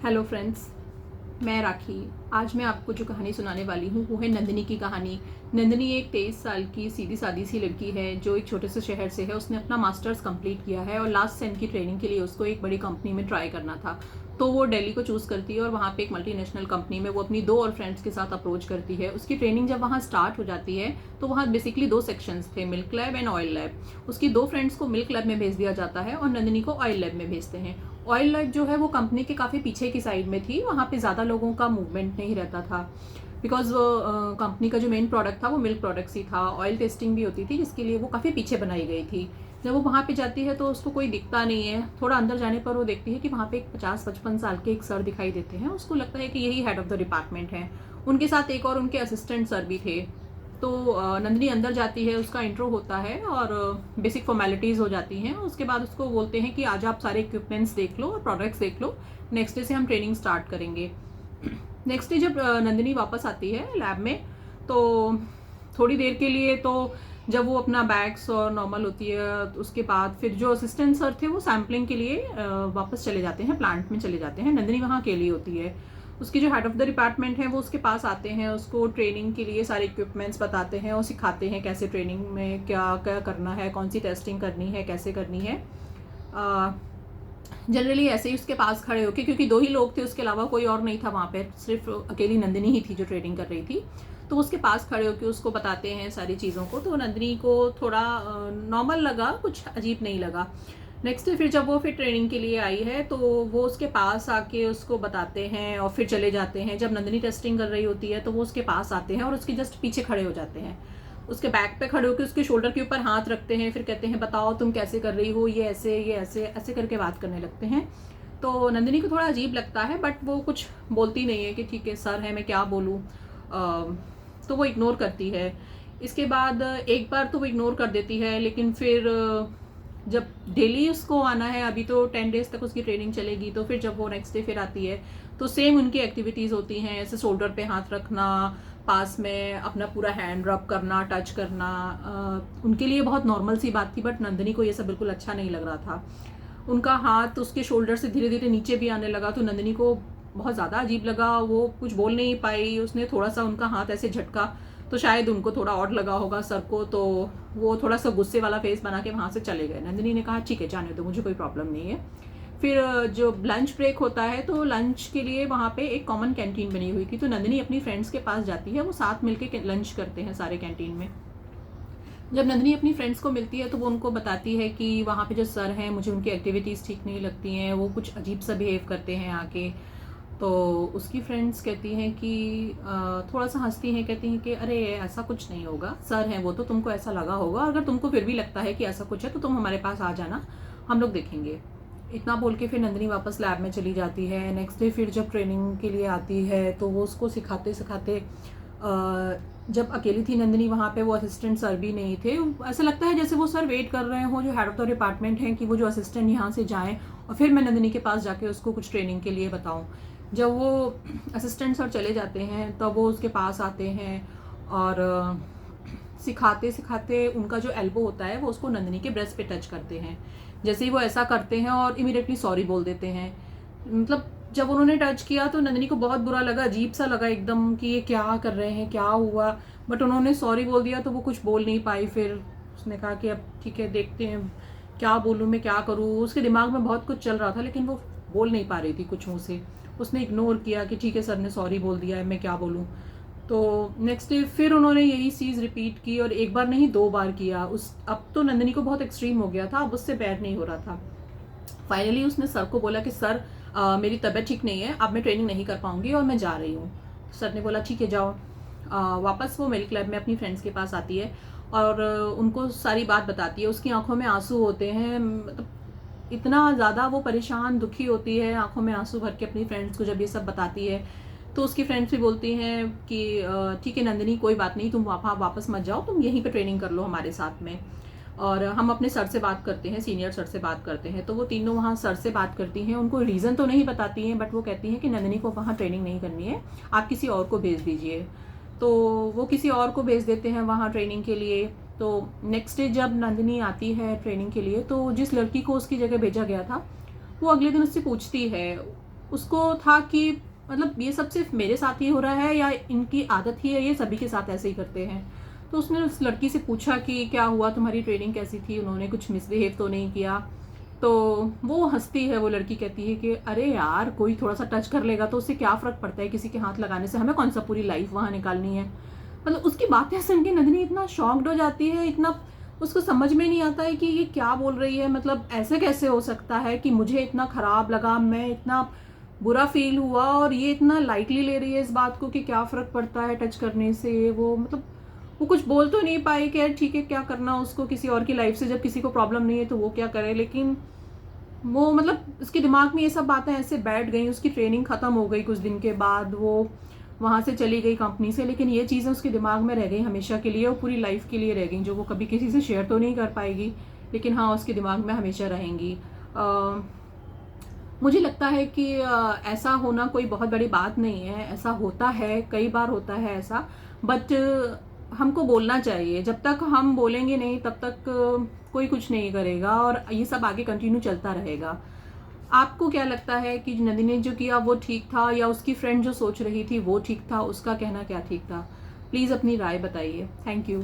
Hello friends, मैं राखी। आज मैं आपको जो कहानी सुनाने वाली हूँ वो है नंदिनी की कहानी। नंदिनी एक 23 साल की सीधी सादी सी लड़की है जो एक छोटे से शहर से है। उसने अपना मास्टर्स कंप्लीट किया है और लास्ट सेम की ट्रेनिंग के लिए उसको एक बड़ी कंपनी में ट्राई करना था। तो वो दिल्ली को चूज़ करती है और वहाँ पे एक मल्टीनेशनल कंपनी में वो अपनी 2 और फ्रेंड्स के साथ अप्रोच करती है। उसकी ट्रेनिंग जब वहाँ स्टार्ट हो जाती है तो वहाँ बेसिकली 2 सेक्शंस थे, milk lab and oil lab. उसकी 2 फ्रेंड्स को मिल्क लैब में भेज दिया जाता है और नंदिनी को ऑयल लैब में भेजते हैं। ऑयल लैब जो है वो कंपनी के काफ़ी पीछे की साइड में थी, वहाँ पे ज़्यादा लोगों का मूवमेंट नहीं रहता था बिकॉज वो कंपनी का जो मेन प्रोडक्ट था वो मिल्क प्रोडक्ट्स ही था। ऑयल टेस्टिंग भी होती थी जिसके लिए वो काफ़ी पीछे बनाई गई थी। जब वो वहाँ पे जाती है तो उसको कोई दिखता नहीं है। थोड़ा अंदर जाने पर वो देखती है कि वहाँ पे एक 50-55 साल के एक सर दिखाई देते हैं। उसको लगता है कि यही हेड ऑफ़ द डिपार्टमेंट है। उनके साथ एक और उनके असिस्टेंट सर भी थे। तो नंदिनी अंदर जाती है, उसका इंट्रो होता है और बेसिक फॉर्मेलिटीज़ हो जाती हैं। उसके बाद उसको बोलते हैं कि आज आप सारे इक्विपमेंट्स देख लो और प्रोडक्ट्स देख लो, नेक्स्ट डे से हम ट्रेनिंग स्टार्ट करेंगे। नेक्स्ट डे जब नंदिनी वापस आती है लैब में तो थोड़ी देर के लिए तो जब वो अपना बैग्स और नॉर्मल होती है तो उसके बाद फिर जो असिस्टेंट सर थे वो सैम्पलिंग के लिए वापस चले जाते हैं, प्लांट में चले जाते हैं। नंदिनी वहाँ अकेली होती है। उसकी जो हेड ऑफ द डिपार्टमेंट है वो उसके पास आते हैं, उसको ट्रेनिंग के लिए सारे इक्विपमेंट्स बताते हैं और सिखाते हैं कैसे ट्रेनिंग में क्या क्या करना है, कौन सी टेस्टिंग करनी है, कैसे करनी है। जनरली ऐसे ही उसके पास खड़े होके, क्योंकि 2 ही लोग थे, उसके अलावा कोई और नहीं था वहाँ पे, सिर्फ अकेली नंदिनी ही थी जो ट्रेनिंग कर रही थी। तो उसके पास खड़े होके उसको बताते हैं सारी चीज़ों को। तो नंदिनी को थोड़ा नॉर्मल लगा, कुछ अजीब नहीं लगा। नेक्स्ट डे फिर जब वो फिर ट्रेनिंग के लिए आई है तो वो उसके पास आके उसको बताते हैं और फिर चले जाते हैं। जब नंदिनी टेस्टिंग कर रही होती है तो वो उसके पास आते हैं और उसके जस्ट पीछे खड़े हो जाते हैं। उसके बैक पे खड़े होकर उसके शोल्डर के ऊपर हाथ रखते हैं, फिर कहते हैं बताओ तुम कैसे कर रही हो, ये ऐसे ऐसे करके बात करने लगते हैं। तो नंदिनी को थोड़ा अजीब लगता है बट वो कुछ बोलती नहीं है कि ठीक है सर है, मैं क्या बोलूँ। तो वो इग्नोर करती है। इसके बाद एक बार तो वो इग्नोर कर देती है, लेकिन फिर जब डेली उसको आना है, अभी तो 10 डेज तक उसकी ट्रेनिंग चलेगी, तो फिर जब वो नेक्स्ट डे फिर आती है तो सेम उनकी एक्टिविटीज़ होती हैं, ऐसे शोल्डर पे हाथ रखना, पास में अपना पूरा हैंड रब करना, टच करना। उनके लिए बहुत नॉर्मल सी बात थी बट नंदिनी को ये सब बिल्कुल अच्छा नहीं लग रहा था। उनका हाथ उसके शोल्डर से धीरे धीरे नीचे भी आने लगा तो नंदिनी को बहुत ज़्यादा अजीब लगा। वो कुछ बोल नहीं पाई, उसने थोड़ा सा उनका हाथ ऐसे झटका तो शायद उनको थोड़ा ऑड लगा होगा सर को, तो वो थोड़ा सा गुस्से वाला फेस बना के वहाँ से चले गए। नंदिनी ने कहा ठीक है जाने दो, मुझे कोई प्रॉब्लम नहीं है। फिर जो लंच ब्रेक होता है तो लंच के लिए वहाँ पे एक कॉमन कैंटीन बनी हुई थी, तो नंदिनी अपनी फ्रेंड्स के पास जाती है, वो साथ मिलके लंच करते हैं सारे कैंटीन में। जब नंदिनी अपनी फ्रेंड्स को मिलती है तो वो उनको बताती है कि वहाँ पे जो सर हैं मुझे उनकी एक्टिविटीज़ ठीक नहीं लगती हैं, वो कुछ अजीब सा बिहेव करते हैं आके। तो उसकी फ्रेंड्स कहती हैं कि थोड़ा सा हंसती हैं, कहती हैं कि अरे ऐसा कुछ नहीं होगा, सर हैं वो, तो तुमको ऐसा लगा होगा, अगर तुमको फिर भी लगता है कि ऐसा कुछ है तो तुम हमारे पास आ जाना, हम लोग देखेंगे। इतना बोल के फिर नंदिनी वापस लैब में चली जाती है। नेक्स्ट डे फिर जब ट्रेनिंग के लिए आती है तो वो उसको सिखाते सिखाते जब अकेली थी नंदिनी वहाँ पे, वो असिस्टेंट सर भी नहीं थे। ऐसा लगता है जैसे वो सर वेट कर रहे हो जो हेड ऑफ द डिपार्टमेंट हैं कि वो जो असिस्टेंट यहाँ से जाएँ और फिर मैं नंदिनी के पास जाके उसको कुछ ट्रेनिंग के लिए बताऊँ। जब वो असिस्टेंट सर चले जाते हैं तब वो उसके पास आते हैं और सिखाते सिखाते उनका जो एल्बो होता है वो उसको नंदिनी के ब्रेस्ट पे टच करते हैं। जैसे ही वो ऐसा करते हैं और इमीडिएटली सॉरी बोल देते हैं। मतलब जब उन्होंने टच किया तो नंदिनी को बहुत बुरा लगा, अजीब सा लगा एकदम कि ये क्या कर रहे हैं, क्या हुआ। बट उन्होंने सॉरी बोल दिया तो वो कुछ बोल नहीं पाई। फिर उसने कहा कि अब ठीक है देखते हैं क्या बोलूँ, मैं क्या करूँ। उसके दिमाग में बहुत कुछ चल रहा था लेकिन वो बोल नहीं पा रही थी कुछ मुँह से। उसने इग्नोर किया कि ठीक है सर ने सॉरी बोल दिया है, मैं क्या बोलूँ। तो नेक्स्ट डे फिर उन्होंने यही चीज़ रिपीट की और एक बार नहीं 2 बार किया। अब तो नंदिनी को बहुत एक्सट्रीम हो गया था, अब उससे बैर नहीं हो रहा था। फाइनली उसने सर को बोला कि सर मेरी तबीयत ठीक नहीं है, अब मैं ट्रेनिंग नहीं कर पाऊंगी और मैं जा रही हूँ। सर ने बोला ठीक है जाओ। वापस वो मेरी क्लब में अपनी फ्रेंड्स के पास आती है और उनको सारी बात बताती है। उसकी आंखों में आंसू होते हैं, मतलब इतना ज़्यादा वो परेशान दुखी होती है, आंखों में आंसू भर के अपनी फ्रेंड्स को जब ये सब बताती है। तो उसकी फ्रेंड्स भी बोलती हैं कि ठीक है नंदिनी कोई बात नहीं, तुम वहाँ वापस मत जाओ, तुम यहीं पे ट्रेनिंग कर लो हमारे साथ में। और हम अपने सर से बात करते हैं, सीनियर सर से बात करते हैं। तो वो तीनों वहाँ सर से बात करती हैं, उनको रीज़न तो नहीं बताती हैं बट वो कहती हैं कि नंदिनी को वहाँ ट्रेनिंग नहीं करनी है, आप किसी और को भेज दीजिए। तो वो किसी और को भेज देते हैं वहाँ ट्रेनिंग के लिए। तो नेक्स्ट डे जब नंदिनी आती है ट्रेनिंग के लिए तो जिस लड़की को उसकी जगह भेजा गया था वो अगले दिन उससे पूछती है उसको था कि मतलब ये सब सिर्फ मेरे साथ ही हो रहा है या इनकी आदत ही है, ये सभी के साथ ऐसे ही करते हैं। तो उसने उस लड़की से पूछा कि क्या हुआ, तुम्हारी ट्रेनिंग कैसी थी, उन्होंने कुछ मिसबिहेव तो नहीं किया। तो वो हंसती है, वो लड़की कहती है कि अरे यार, कोई थोड़ा सा टच कर लेगा तो उससे क्या फ़र्क पड़ता है, किसी के हाथ लगाने से हमें कौन सा पूरी लाइफ वहाँ निकालनी है। मतलब उसकी बातें सुन के नंदिनी इतना शॉक्ड हो जाती है, इतना उसको समझ में नहीं आता है कि ये क्या बोल रही है। मतलब ऐसे कैसे हो सकता है कि मुझे इतना ख़राब लगा, मैं इतना बुरा फील हुआ और ये इतना लाइटली ले रही है इस बात को कि क्या फ़र्क पड़ता है टच करने से। वो मतलब वो कुछ बोल तो नहीं पाई कि यार ठीक है, क्या करना उसको किसी और की लाइफ से, जब किसी को प्रॉब्लम नहीं है तो वो क्या करे। लेकिन वो मतलब उसके दिमाग में ये सब बातें ऐसे बैठ गई। उसकी ट्रेनिंग ख़त्म हो गई कुछ दिन के बाद, वो वहाँ से चली गई कंपनी से, लेकिन ये चीज़ें उसके दिमाग में रह गई हमेशा के लिए और पूरी लाइफ के लिए रह गई, जो वो कभी किसी से शेयर तो नहीं कर पाएगी, लेकिन हाँ उसके दिमाग में हमेशा रहेंगी। मुझे लगता है कि ऐसा होना कोई बहुत बड़ी बात नहीं है, ऐसा होता है, कई बार होता है ऐसा। बट हमको बोलना चाहिए, जब तक हम बोलेंगे नहीं तब तक कोई कुछ नहीं करेगा और ये सब आगे कंटिन्यू चलता रहेगा। आपको क्या लगता है कि नंदिनी ने जो किया वो ठीक था या उसकी फ्रेंड जो सोच रही थी वो ठीक था, उसका कहना क्या ठीक था? प्लीज़ अपनी राय बताइए। Thank you.